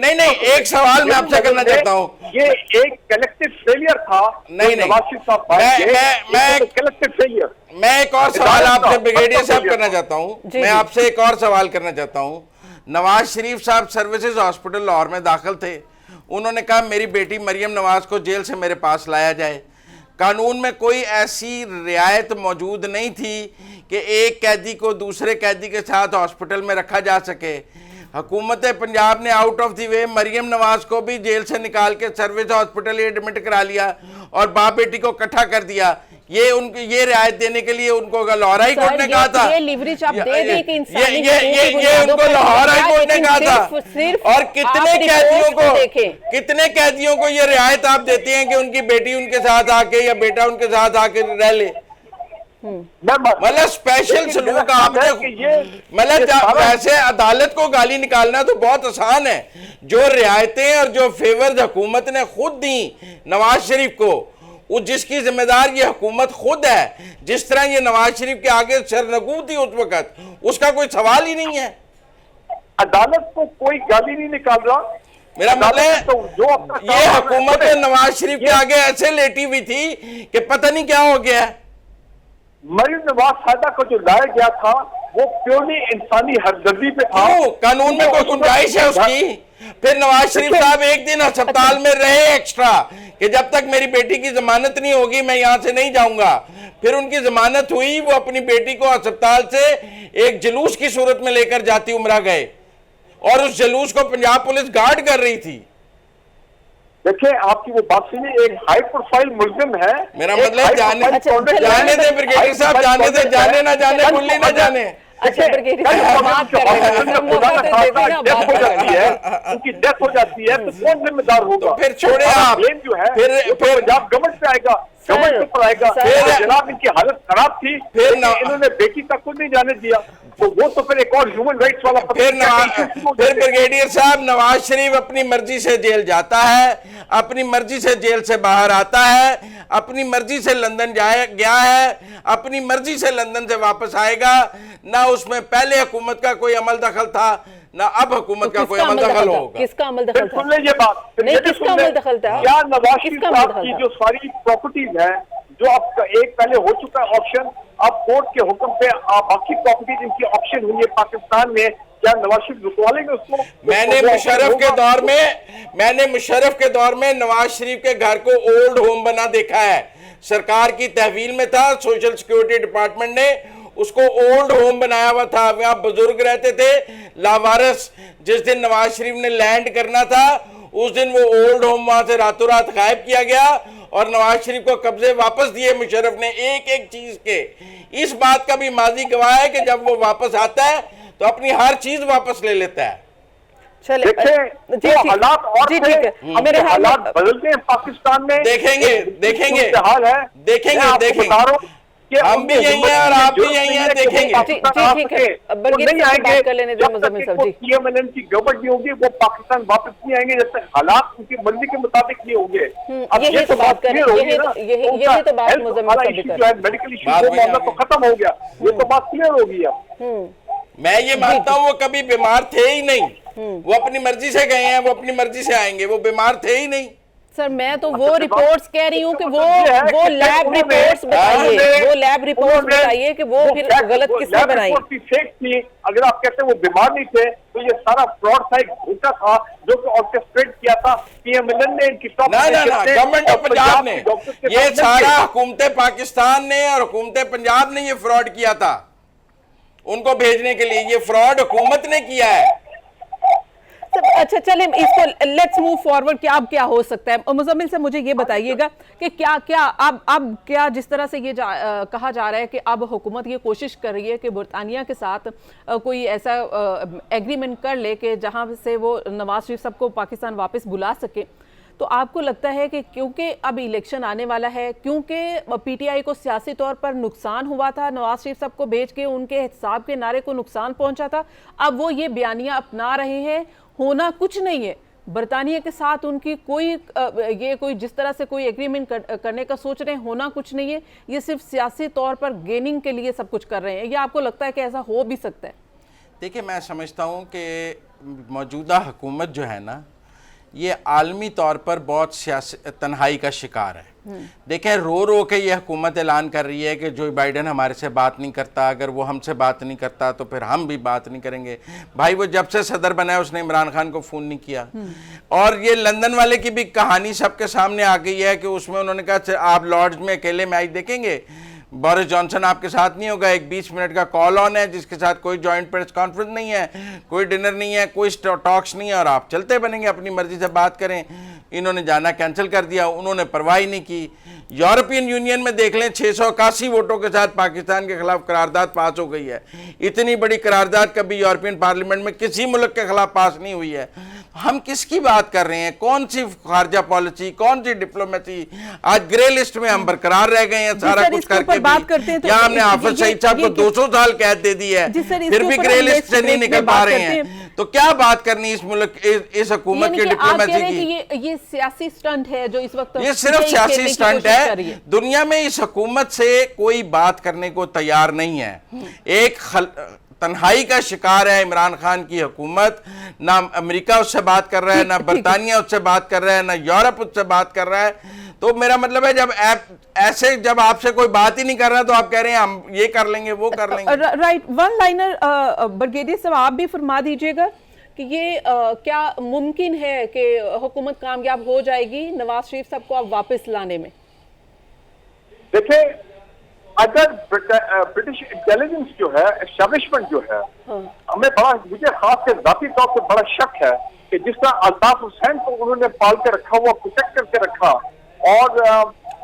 नहीं एक सवाल मैं आपसे करना चाहता हूँ। ये एक कलेक्टिव फेलियर था। नहीं कलेक्टिव फेलियर। मैं एक और सवाल आपसे ब्रिगेडियर साहब करना चाहता हूँ, मैं आपसे एक और सवाल करना चाहता हूँ। नवाज शरीफ साहब सर्विसेज हॉस्पिटल लाहौर में दाखिल थे, उन्होंने कहा मेरी बेटी मरियम नवाज को जेल से मेरे पास लाया जाए। कानून में कोई ऐसी रियायत मौजूद नहीं थी कि एक कैदी को दूसरे कैदी के साथ हॉस्पिटल में रखा जा सके। हुकूमत पंजाब ने out of the way Maryam Nawaz को भी जेल से निकाल के सर्विस हॉस्पिटल एडमिट करा लिया और बाप बेटी को इकट्ठा कर दिया। ये उनको ये रियायत देने के लिए उनको लाहौर हाई कोर्ट ने कहा था, ये लिवरेज आप दे दें कि इंसानी ये उनको लाहौर हाई कोर्ट ने कहा था। और कितने कैदियों को ये रियायत आप देते हैं कि उनकी बेटी उनके साथ आके या बेटा उनके साथ आके रह ले। मतलब स्पेशल सलूक आपने, मतलब वैसे अदालत को गाली निकालना तो बहुत आसान है। जो रियायतें और जो फेवर्स हुकूमत ने खुद दी नवाज शरीफ को, जिसकी जिम्मेदार ये हुकूमत खुद है, जिस तरह ये नवाज शरीफ के आगे सरनगू थी उस वक्त, उसका कोई सवाल ही नहीं है। अदालत को कोई गाली नहीं निकाल रहा। मेरा मतलब तो जो ये हुकूमत नवाज शरीफ के आगे ऐसे लेटी हुई थी कि पता नहीं क्या हो गया। मरियम नवाज सादा को जो लाया गया था वो प्योरली इंसानी हमदर्दी पे था। कानून में कोई गुंजाइश है उसकी? फिर नवाज शरीफ साहब एक दिन अस्पताल में रहे एक्स्ट्रा कि जब तक मेरी बेटी की जमानत नहीं होगी मैं यहां से नहीं जाऊंगा। फिर उनकी जमानत हुई, वो अपनी बेटी को अस्पताल से एक जुलूस की सूरत में लेकर जाती उमरा गए और उस जुलूस को पंजाब पुलिस गार्ड कर रही थी। देखिए आपकी वो बात सुनिए, एक हाई प्रोफाइल मुल्जिम है। मेरा मतलब जाने दे ब्रिगेडियर साहब, जाने दे, जाने ना जाने, कुल्ली ना जाने। अच्छा ब्रिगेडियर साहब बात कर रहे हैं, डेथ हो जाती है, उनकी डेथ हो जाती है तो कौन जिम्मेदार होगा? फिर छोड़े आप, ब्लेम जो है फिर पंजाब गवर्नमेंट पे आएगा, गवर्नमेंट पर आएगा। जनाब इनकी हालत खराब थी, फिर इन्होंने बेटी तक को नहीं जाने दिया, तो वो तो फिर एक और ह्यूमन राइट्स वाला फिर ब्रिगेडियर साहब नवाज शरीफ अपनी मर्जी से जेल जाता है, अपनी मर्जी से जेल से बाहर आता है, अपनी मर्जी से लंदन गया है, अपनी मर्जी से लंदन से वापस आएगा। ना उसमें पहले हुकूमत का कोई अमल दखल था, ना अब हुकूमत का कोई अमल दखल होगा। किसका अमल दखल था? सुन ले ये बात, नहीं किसका अमल दखल था? क्या नवाज शरीफ साहब की जो सारी प्रॉपर्टीज है, जो आपका एक पहले हो चुका है ऑप्शन, अब कोर्ट के हुक्म पे बाकी प्रॉपर्टीज इनकी ऑप्शन हुई है पाकिस्तान में, क्या नवाज शरीफ रुकवा लेंगे उसको? मैंने मुशर्रफ के दौर में नवाज शरीफ के घर को ओल्ड होम बना देखा है। सरकार की तहवील में था, सोशल सिक्योरिटी डिपार्टमेंट ने उसको ओल्ड होम बनाया हुआ था। वहां बुजुर्ग रहते थे लावारिस। जिस दिन नवाज शरीफ ने लैंड करना था उस दिन वो ओल्ड होम वहां से रातों रात गायब किया गया और नवाज शरीफ को कब्जे वापस दिए मुशर्रफ ने एक एक चीज के। इस बात का भी माजी गवाह है कि जब वो वापस आता है तो अपनी हर चीज वापस ले लेता है। चले हालात और मेरे हालात बदलते हैं पाकिस्तान में, देखेंगे हाल है, देखेंगे हम भी यही हैं और आप भी यही हैं, देखेंगे। ठीक है, नहीं आएंगे कर लेने दो मुज़म्मिल साहब जी। पीएमएलएन की गवर्नमेंट नहीं होगी, वो पाकिस्तान वापस नहीं आएंगे जब तक हालात उनकी मर्जी के मुताबिक नहीं होंगे। यही तो बात कर रहे हैं, यही तो बात मुज़म्मिल साहब भी कर रहे हैं। मेडिकल इशू वो मामला तो खत्म हो गया, ये तो बात क्लियर होगी अब। मैं ये मानता हूँ वो कभी बीमार थे ही नहीं, वो अपनी मर्जी से गए हैं, वो अपनी मर्जी से आएंगे, वो बीमार थे ही नहीं। सर मैं तो वो रिपोर्ट्स कह रही हूँ कि वो लैब रिपोर्ट्स बताइए, वो लैब रिपोर्ट्स बताइए कि वो फिर गलत किसने बनाई? फेक थी। अगर आप कहते हैं वो बीमार नहीं थे तो ये सारा फ्रॉड था, एक धोखा था जो कि ऑर्केस्ट्रेट किया था पीएमएलएन ने, इनकी टॉप गवर्नमेंट ऑफ पंजाब ने, ये सारा हुकूमत पाकिस्तान ने और हुकूमत पंजाब ने ये फ्रॉड किया था उनको भेजने के लिए। ये फ्रॉड हुकूमत ने किया है। अच्छा चले इसको लेट्स मूव फॉरवर्ड। क्या अब क्या हो सकता है? मुज़म्मिल से मुझे ये बताइएगा कि क्या अब क्या जिस तरह से ये कहा जा रहा है कि अब हुकूमत ये कोशिश कर रही है कि बरतानिया के साथ कोई ऐसा एग्रीमेंट कर ले कि जहां से वो नवाज शरीफ साहब को पाकिस्तान वापस बुला सके, तो आपको लगता है कि क्योंकि अब इलेक्शन आने वाला है, क्योंकि पीटीआई को सियासी तौर पर नुकसान हुआ था, नवाज शरीफ साहब को भेज के उनके हिसाब के नारे को नुकसान पहुंचा था, अब वो ये बयानियां अपना रहे हैं, होना कुछ नहीं है बरतानिया के साथ उनकी कोई जिस तरह से कोई एग्रीमेंट करने का सोच रहे हैं, होना कुछ नहीं है, ये सिर्फ सियासी तौर पर गेनिंग के लिए सब कुछ कर रहे हैं? ये आपको लगता है कि ऐसा हो भी सकता है? देखिए मैं समझता हूँ कि मौजूदा हुकूमत जो है ना, ये आलमी तौर पर बहुत सियासी तन्हाई का शिकार है। देखें, रो रो के ये हुकूमत ऐलान कर रही है कि जो बाइडेन हमारे से बात नहीं करता, अगर वो हमसे बात नहीं करता तो फिर हम भी बात नहीं करेंगे। भाई वो जब से सदर बना है उसने इमरान खान को फ़ोन नहीं किया। और ये लंदन वाले की भी कहानी सबके सामने आ गई है कि उसमें उन्होंने कहा आप लॉर्ड्स में अकेले मैच देखेंगे, बोरिस जॉनसन आपके साथ नहीं होगा। एक 20 मिनट का कॉल ऑन है जिसके साथ कोई जॉइंट प्रेस कॉन्फ्रेंस नहीं है, कोई डिनर नहीं है, कोई टॉक्स नहीं है, और आप चलते बनेंगे, अपनी मर्जी से बात करें। इन्होंने जाना कैंसिल कर दिया, उन्होंने परवाह ही नहीं की। यूरोपियन यूनियन में देख लें, 681 वोटों के साथ पाकिस्तान के खिलाफ करारदाद पास हो गई है। इतनी बड़ी करारदाद कभी यूरोपियन पार्लियामेंट में किसी मुल्क के खिलाफ पास नहीं हुई है। हम किसकी बात कर रहे हैं? कौन सी खारजा पॉलिसी, कौन सी डिप्लोमेसी? आज ग्रे लिस्ट में हम बरकरार रह गए हैं सारा कुछ करके। बात करते हैं तो यहाँ हमने हाफिज सईद साहब को 200 साल कैद दे दी है, फिर भी ग्रे लिस्ट से नहीं निकल पा रहे हैं। तो क्या बात करनी इस मुल्क, इस हुकूमत की डिप्लोमेसी की? ये सियासी स्टंट है जो इस वक्त, ये सिर्फ सियासी स्टंट है। दुनिया में इस हुकूमत से कोई बात करने को तैयार नहीं है। एक तन्हाई का शिकार है इमरान खान की हुकूमत। ना अमेरिका उससे बात कर रहा है, ना बरतानिया उससे बात कर रहा है, ना यूरोप उससे बात कर रहा है। तो मेरा मतलब है जब आपसे कोई बात ही नहीं कर रहा तो आप कह रहे हैं हम ये कर लेंगे, वो कर लेंगे। राइट, वन लाइनर ब्रिगेडियर साहब आप भी फरमा दीजिएगा कि ये क्या मुमकिन है कि हुकूमत कामयाब हो जाएगी नवाज शरीफ साहब को अब वापस लाने में? देखिए, अगर ब्रिटिश इंटेलिजेंस जो है, एस्टैब्लिशमेंट जो है, मुझे खास कर जाती तौर पर बड़ा शक है कि जिस तरह अल्ताफ हुसैन को उन्होंने पाल के रखा हुआ, प्रोटेक्ट करके रखा, और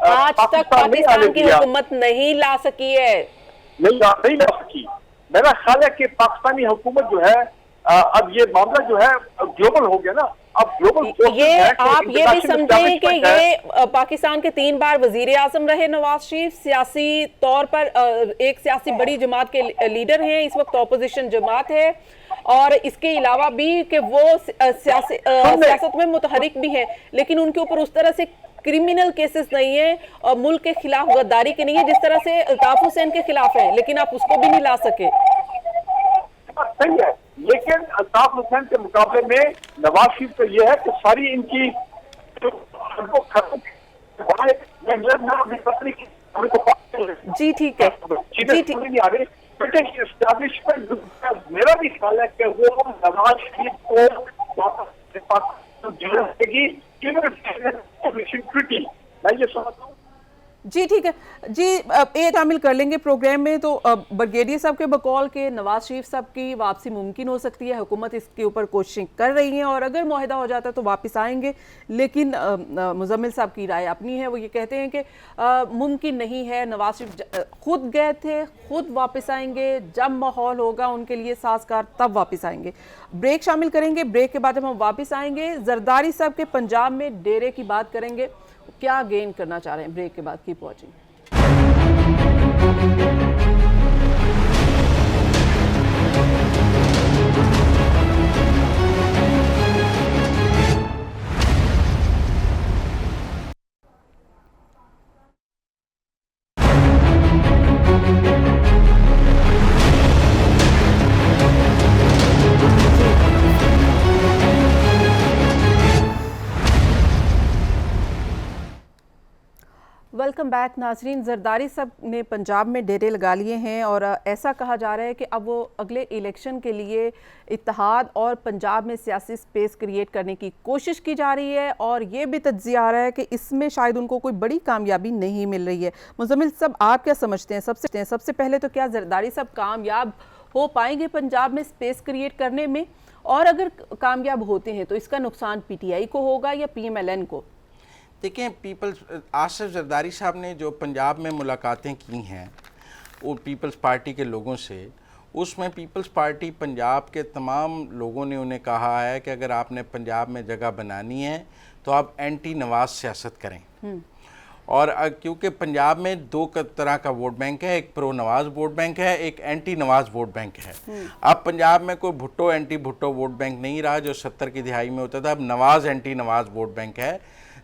आज तक पाकिस्तान की हुकूमत नहीं ला सकी है, नहीं ला सकी। मेरा ख्याल है कि पाकिस्तानी हुकूमत जो है, अब ये मामला जो है ग्लोबल हो गया ना। अब ग्लोबल ये आप ये भी समझें कि ये पाकिस्तान के 3 बार वजीर आजम रहे नवाज शरीफ, सियासी तौर पर एक सियासी बड़ी जमात के लीडर हैं, इस वक्त ऑपोजिशन जमात है, और इसके अलावा भी कि वो सियासत में मुतहरिक भी है, लेकिन उनके ऊपर उस तरह से क्रिमिनल केसेस नहीं है और मुल्क के खिलाफ गद्दारी के नहीं है जिस तरह से अल्ताफ हुसैन के खिलाफ है, लेकिन आप उसको भी नहीं ला सके। सही है, लेकिन अल्ताफ हुसैन के मुकाबले में नवाज शरीफ तो ये है कि सारी इनकी जी ठीक है, जी ठीक। ब्रिटिश एस्टैब्लिशमेंट, मेरा भी ख्याल है कि वो नवाज शरीफ को मैं ये समझता हूँ। जी ठीक है जी, एक शामिल कर लेंगे प्रोग्राम में। तो ब्रिगेडियर साहब के बकौल के नवाज शरीफ साहब की वापसी मुमकिन हो सकती है, हुकूमत इसके ऊपर कोशिश कर रही है, और अगर मुआहदा हो जाता है तो वापस आएंगे। लेकिन मुजम्मिल साहब की राय अपनी है, वो ये कहते हैं कि मुमकिन नहीं है। नवाज शरीफ खुद गए थे, खुद वापस आएंगे, जब माहौल होगा उनके लिए साजगार तब वापस आएंगे। ब्रेक शामिल करेंगे, ब्रेक के बाद जब हम वापस आएंगे जरदारी साहब के पंजाब में डेरे की बात करेंगे, क्या गेन करना चाह रहे हैं। ब्रेक के बाद कीप वॉचिंग। वेलकम बैक नाजरीन। जरदारी साहब ने पंजाब में डेरे लगा लिए हैं और ऐसा कहा जा रहा है कि अब वो अगले इलेक्शन के लिए इत्तेहाद और पंजाब में सियासी स्पेस क्रिएट करने की कोशिश की जा रही है, और ये भी तज्जिया आ रहा है कि इसमें शायद उनको कोई बड़ी कामयाबी नहीं मिल रही है। मुजम्मिल साहब, आप क्या समझते हैं? सबसे पहले तो क्या जरदारी साहब कामयाब हो पाएंगे पंजाब में स्पेस क्रिएट करने में, और अगर कामयाब होते हैं तो इसका नुकसान PTI को होगा या PMLN को? देखें, आसिफ जरदारी साहब ने जो पंजाब में मुलाकातें की हैं वो पीपल्स पार्टी के लोगों से, उसमें पीपल्स पार्टी पंजाब के तमाम लोगों ने उन्हें कहा है कि अगर आपने पंजाब में जगह बनानी है तो आप एंटी नवाज सियासत करें। और क्योंकि पंजाब में दो तरह का वोट बैंक है, एक प्रो नवाज वोट बैंक है, एक एंटी नवाज वोट बैंक है। अब पंजाब में कोई Bhutto anti Bhutto vote bank नहीं रहा जो 70 की दिहाई में होता था। अब Nawaz anti Nawaz vote bank है।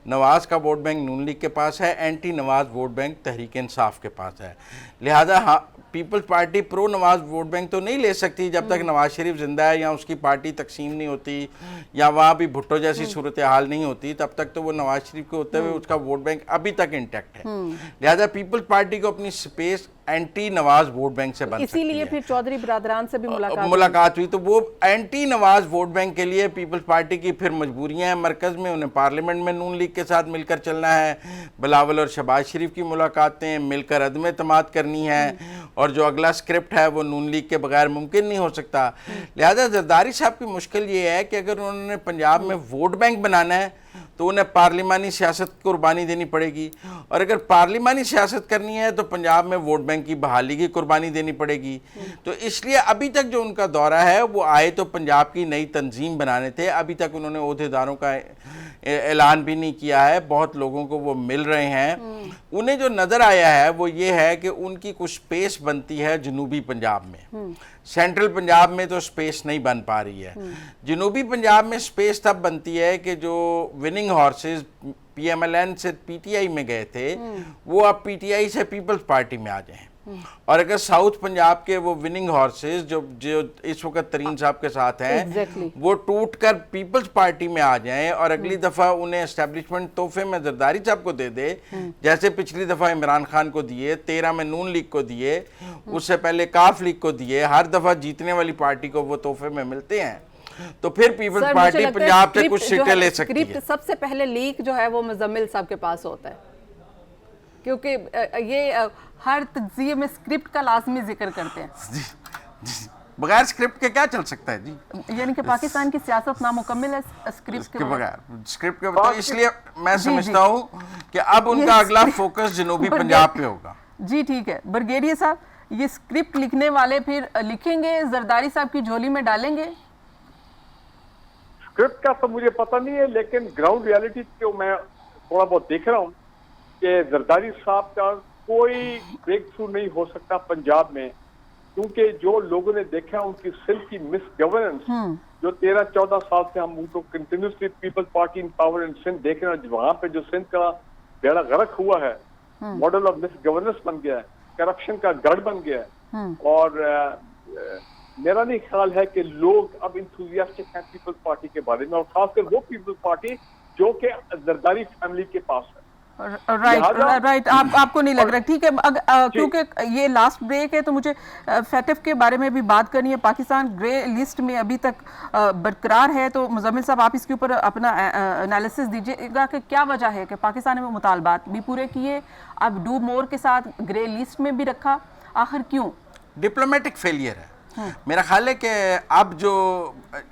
नवाज का वोट बैंक नून लीग के पास है, anti Nawaz vote bank Tehreek Insaf के पास है। लिहाजा हाँ, peoples party pro Nawaz vote bank तो नहीं ले सकती जब तक नवाज शरीफ जिंदा है या उसकी पार्टी तकसीम नहीं होती या वहाँ भी भुट्टो जैसी सूरत हाल नहीं होती, तब तक तो वो नवाज शरीफ के होते हुए उसका वोट बैंक अभी तक इंटैक्ट है। लिहाजा पीपल्स पार्टी को अपनी space anti Nawaz vote bank से बन सकती है। इसीलिए फिर चौधरी बरादरान से भी मुलाकात हुई, तो वो एंटी नवाज वोट बैंक के लिए पीपल्स पार्टी की फिर मजबूरियां हैं मरकज में, उन्हें पार्लियामेंट में नून लीग के साथ मिलकर चलना है, बिलावल और शहबाज शरीफ की मुलाकातें मिलकर अदम एतमाद करनी है, और जो अगला स्क्रिप्ट है वो नून लीग के बगैर मुमकिन नहीं हो सकता। लिहाजा जरदारी साहब की मुश्किल ये है कि अगर उन्होंने पंजाब में वोट बैंक बनाना है तो उन्हें पार्लिमानी सियासत को कुर्बानी देनी पड़ेगी, और अगर पार्लिमानी सियासत करनी है तो पंजाब में वोट बैंक की बहाली की कुर्बानी देनी पड़ेगी। तो इसलिए अभी तक जो उनका दौरा है वो आए तो पंजाब की नई तंजीम बनाने थे, अभी तक उन्होंने ओहदेदारों का ऐलान भी नहीं किया है, बहुत लोगों को वो मिल रहे हैं। उन्हें जो नज़र आया है वो ये है कि उनकी कुछ स्पेस बनती है जनूबी पंजाब में, सेंट्रल पंजाब में तो स्पेस नहीं बन पा रही है। जनूबी पंजाब में स्पेस तब बनती है कि जो विनिंग हॉर्सेस पीएमएलएन से पीटीआई में गए थे वो अब पीटीआई से पीपल्स पार्टी में आ जाएं, और अगर साउथ पंजाब के वो विनिंग हॉर्सेस जो इस वक्त तरीन साहब के साथ हैं वो टूटकर पीपल्स पार्टी में आ जाएं और अगली दफा उन्हें एस्टेब्लिशमेंट तोहफे में जरदारी साहब को दे दे, जैसे पिछली दफा इमरान खान को दिए, 13 में नून लीग को दिए, उससे पहले काफ लीग को दिए, हर दफा जीतने वाली पार्टी को वो तोहफे में मिलते हैं, तो फिर पीपल्स पार्टी पंजाब से कुछ सीटें ले सकती है। सबसे पहले लीक जो है वो मुजम्मिल साहब के पास होता है, क्योंकि ये हर तज्जिये में स्क्रिप्ट का लाजमी जिक्र करते हैं। जी, बगैर स्क्रिप्ट के क्या चल सकता है जी? यानी कि पाकिस्तान की सियासत नामुकम्मिल है स्क्रिप्ट के बगैर। स्क्रिप्ट के तो इसलिए मैं समझता हूँ कि अब उनका अगला फोकस जनूबी पंजाब पे होगा। जी ठीक है ब्रिगेडियर साहब, ये स्क्रिप्ट लिखने वाले फिर लिखेंगे जरदारी साहब की झोली में डालेंगे? स्क्रिप्ट का तो मुझे पता नहीं है, लेकिन ग्राउंड रियलिटी को मैं थोड़ा बहुत देख रहा हूँ कि जरदारी साहब का कोई ब्रेक थ्रू नहीं हो सकता पंजाब में, क्योंकि जो लोगों ने देखा उनकी सिंध की मिस गवर्नेंस, जो 13-14 साल से हम उनको continuously peoples party in power in Sindh देख रहे हैं, वहां पे जो सिंध का बेड़ा गर्क हुआ है, मॉडल ऑफ मिस गवर्नेंस बन गया है, करप्शन का गढ़ बन गया है, और मेरा नहीं ख्याल है कि लोग अब इंथुजियास्टिक हैं पीपल्स पार्टी के बारे में, और खासकर वो पीपल्स पार्टी जो कि जरदारी फैमिली के पास है। राइट आपको नहीं लग रहा? ठीक है, क्योंकि ये लास्ट ब्रेक है तो मुझे फैटफ के बारे में भी बात करनी है। पाकिस्तान ग्रे लिस्ट में अभी तक बरकरार है, तो मुजम्मिल साहब आप इसके ऊपर अपना एनालिसिस दीजिएगा कि क्या वजह है कि पाकिस्तान में मुतालबात भी पूरे किए, अब डू मोर के साथ ग्रे लिस्ट में भी रखा, आखिर क्यों? डिप्लोमेटिक फेलियर है। मेरा ख्याल है कि अब जो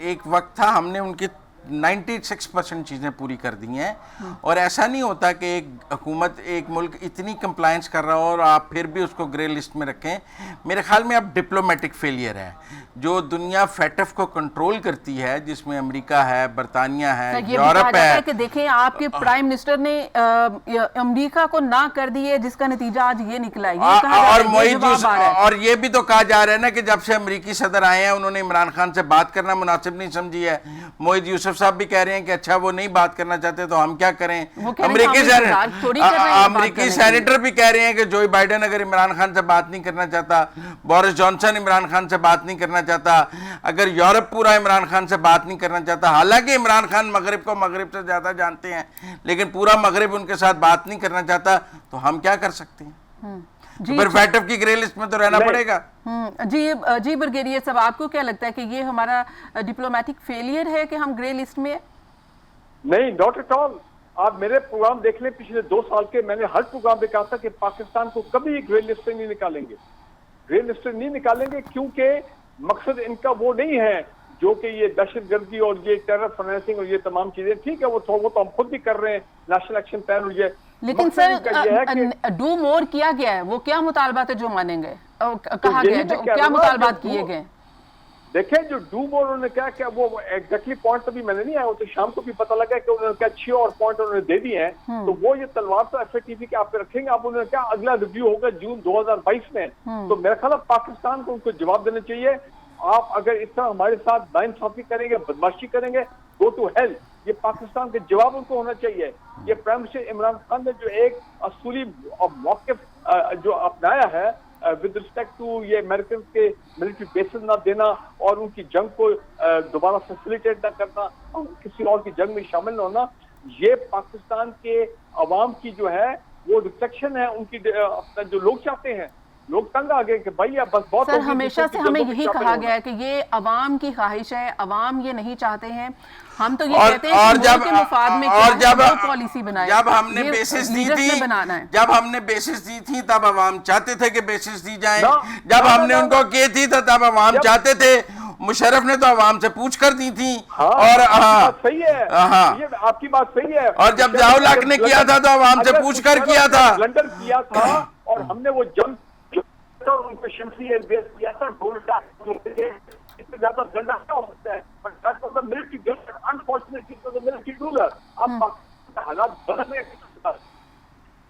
एक वक्त था हमने उनकी 96% चीज़ें पूरी कर दी हैं, और ऐसा नहीं होता कि एक हुकूमत एक मुल्क इतनी कंप्लायंस कर रहा हो और आप फिर भी उसको ग्रे लिस्ट में रखें। मेरे ख्याल में अब डिप्लोमेटिक फेलियर है। जो दुनिया फैटफ को कंट्रोल करती है, जिसमें अमेरिका है, बरतानिया है, यूरोप है, कि देखें आपके प्राइम मिनिस्टर ने अमेरिका को ना कर दी है, जिसका नतीजा आज ये निकला है। और ये भी तो कहा जा रहा है ना कि जब से अमेरिकी सदर आए हैं उन्होंने इमरान खान से बात करना मुनासिब नहीं समझी है। मोहित यूसुफ साहब भी कह रहे हैं कि अच्छा वो नहीं बात करना चाहते तो हम क्या करें। अमेरिकी सेनेटर भी कह रहे हैं कि जो बाइडेन अगर इमरान खान से बात नहीं करना चाहता, बोरिस जॉनसन इमरान खान से बात नहीं करना चाहता, अगर यूरोप पूरा इमरान खान से बात नहीं करना चाहता, हालांकि इमरान खान मगरिब को मगरिब से ज्यादा जानते हैं, लेकिन पूरा मगरिब उनके साथ बात नहीं करना चाहता, तो हम क्या कर सकते हैं? फिर फैटफ की ग्रे लिस्ट में तो रहना पड़ेगा। जी ब्रिगेडियर साहब, आपको क्या लगता है कि ये हमारा डिप्लोमेटिक फेलियर है कि हम ग्रे लिस्ट में? नहीं, नॉट एट ऑल। आप मेरे प्रोग्राम देख लें पिछले 2 साल के, मैंने हर प्रोग्राम में कहा था कि पाकिस्तान को कभी ग्रे लिस्ट से नहीं निकालेंगे, ग्रे लिस्ट से नहीं निकालेंगे, क्योंकि मकसद इनका वो नहीं है जो कि ये दहशतगर्दी और ये टेरर फाइनेंसिंग और ये तमाम चीजें, ठीक है वो तो हम खुद भी कर रहे हैं, नेशनल एक्शन प्लान और ये, लेकिन सर डू मोर किया गया है, वो क्या मुतालबात है जो मानेंगे? कहा गया क्या मुतालबात किए गए? देखें जो डू मोर उन्होंने क्या वो एग्जैक्टली पॉइंट तो भी मैंने नहीं आया, वो तो शाम को भी पता लगा कि उन्होंने क्या 6 और पॉइंट उन्होंने दे दिए हैं। तो वो ये तलवार तो FATF के आप पे रखेंगे, आप उन्होंने क्या अगला रिव्यू होगा जून 2022 में। तो मेरा ख्याल है पाकिस्तान को उनको जवाब देना चाहिए। आप अगर इस तरह हमारे साथ नाइंसाफी करेंगे, बदमाशी करेंगे, गो टू हेल, ये पाकिस्तान के जवाब उनको होना चाहिए। ये प्राइम मिनिस्टर इमरान खान ने जो एक असूली मौक़िफ़ जो अपनाया है विद रिस्पेक्ट टू ये अमेरिकन के मिलिट्री बेसेस ना देना और उनकी जंग को दोबारा फैसिलिटेट ना करना और किसी और की जंग में शामिल न होना, ये पाकिस्तान के अवाम की जो है वो रिफ्लेक्शन है उनकी अपना जो लोग चाहते हैं। लोग तंग आ गए कि भाई अब बस बहुत सर हमेशा से हमें यही कहा गया है कि ये अवाम की ख्वाहिश है, अवाम ये नहीं चाहते हैं। हम तो ये कहते हैं कि मुल्क के मुफाद में जब पॉलिसी बनाए, जब हमने बेसिस दी थी, जब हमने बेसिस दी थी तब अवाम चाहते थे कि बेसिस दी जाए, जब हमने उनको की थी तो तब अवाम चाहते थे। मुशर्रफ ने तो अवाम से पूछ कर दी थी। और सही है, ये आपकी बात सही है। और जब जाओलाक ने किया था तो अवाम से पूछ कर किया था, ब्लंडर किया था और हमने वो जंग उनको शमसी बेस किया था। इतने ज्यादा झंडा क्या हो सकता है, बट मिलिट्री अनफॉर्चुनेटली तो द मिलिट्री रूलर। अब पाकिस्तान का हालात बदलने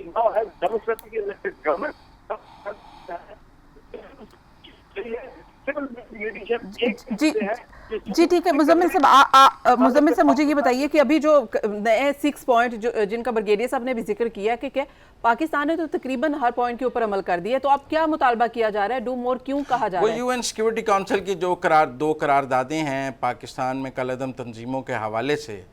नाउ है डेमोक्रेटिक इलेक्टेड गवर्नमेंट। जी ठीक है मुजम्मिल साहब, मुजम्मिल साहब मुझे ये बताइए कि अभी जो नए 6 पॉइंट जो जिनका ब्रिगेडियर साहब ने भी जिक्र किया कि क्या पाकिस्तान ने तो तकरीबन हर पॉइंट के ऊपर अमल कर दिया, तो अब क्या मुतालबा किया जा रहा है, डू मोर क्यों कहा जा रहा है? UN सिक्योरिटी काउंसिल की जो दो करारदादें हैं पाकिस्तान में कलअदम तंजीमों के हवाले से,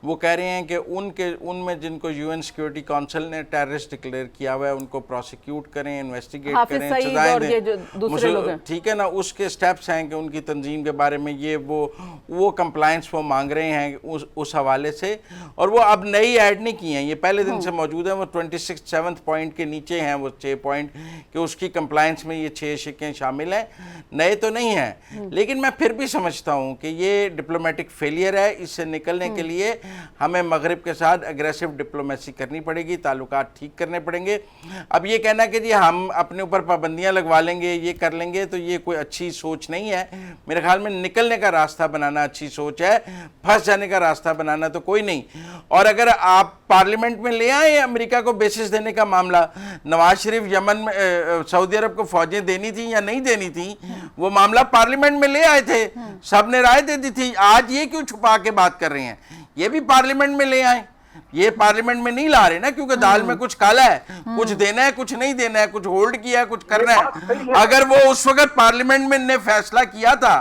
वो कह रहे हैं कि उनमें जिनको UN सिक्योरिटी काउंसिल ने टेररिस्ट डिक्लेयर किया हुआ है उनको प्रोसिक्यूट करें, इन्वेस्टिगेट करें, सजाएं दें। ठीक है ना, उसके स्टेप्स हैं कि उनकी तंजीम के बारे में ये वो कंप्लायंस वो मांग रहे हैं उस हवाले से। और वो अब नई ऐड नहीं की हैं, ये पहले दिन से मौजूद है। वो 26 पॉइंट के नीचे हैं वो 6 पॉइंट कि उसकी कंप्लायंस में ये 6 शिकें शामिल हैं, नए तो नहीं हैं। लेकिन मैं फिर भी समझता हूँ कि ये डिप्लोमेटिक फेलियर है। इससे निकलने के लिए हमें मगरिब के साथ एग्रेसिव डिप्लोमेसी करनी पड़ेगी, ताल्लुकात ठीक करने पड़ेंगे। अब ये कहना कि जी हम अपने ऊपर पाबंदियां लगवा लेंगे, ये कर लेंगे, तो ये कोई अच्छी सोच नहीं है। मेरे ख्याल में निकलने का रास्ता बनाना अच्छी सोच है, फंस जाने का रास्ता बनाना तो कोई नहीं। और अगर आप पार्लियामेंट में ले आए अमेरिका को बेसिस देने का मामला, नवाज शरीफ यमन में सऊदी अरब को फौजें देनी थी या नहीं देनी थी, वो मामला पार्लियामेंट में ले आए थे, सब ने राय दे दी थी। आज ये क्यों छुपा के बात कर रहे हैं? ये भी पार्लियामेंट में ले आए, ये पार्लियामेंट में नहीं ला रहे ना, क्योंकि दाल में कुछ काला है, कुछ देना है कुछ नहीं देना है, कुछ होल्ड किया है कुछ करना है। अगर वो उस वक्त पार्लियामेंट में ने फैसला किया था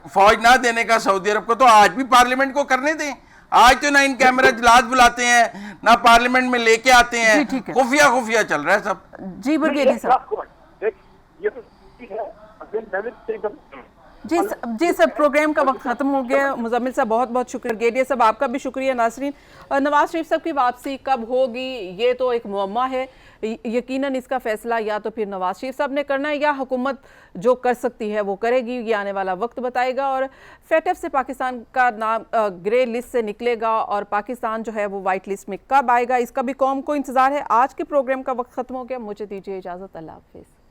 फौज ना देने का सऊदी अरब को, तो आज भी पार्लियामेंट को करने दें। आज तो ना इन कैमरा इजलास बुलाते हैं ना पार्लियामेंट में लेके आते हैं, खुफिया चल रहा है सब। जी ब्रिगेडियर साहब, जी सर प्रोग्राम का वक्त खत्म हो गया। मुजम्मिल साहब बहुत बहुत शुक्रिया, ब्रिगेडियर साहब आपका भी शुक्रिया। नाज़रीन, नवाज शरीफ साहब की वापसी कब होगी ये तो एक मुअम्मा है। यकीनन इसका फैसला या तो फिर नवाज शरीफ साहब ने करना है या हुकूमत जो कर सकती है वो करेगी, ये आने वाला वक्त बताएगा। और FATF से पाकिस्तान का नाम ग्रे लिस्ट से निकलेगा और पाकिस्तान जो है वो वाइट लिस्ट में कब आएगा, इसका भी कौम को इंतज़ार है। आज के प्रोग्राम का वक्त खत्म हो गया, मुझे दीजिए इजाज़त, अल्लाह हाफिज़।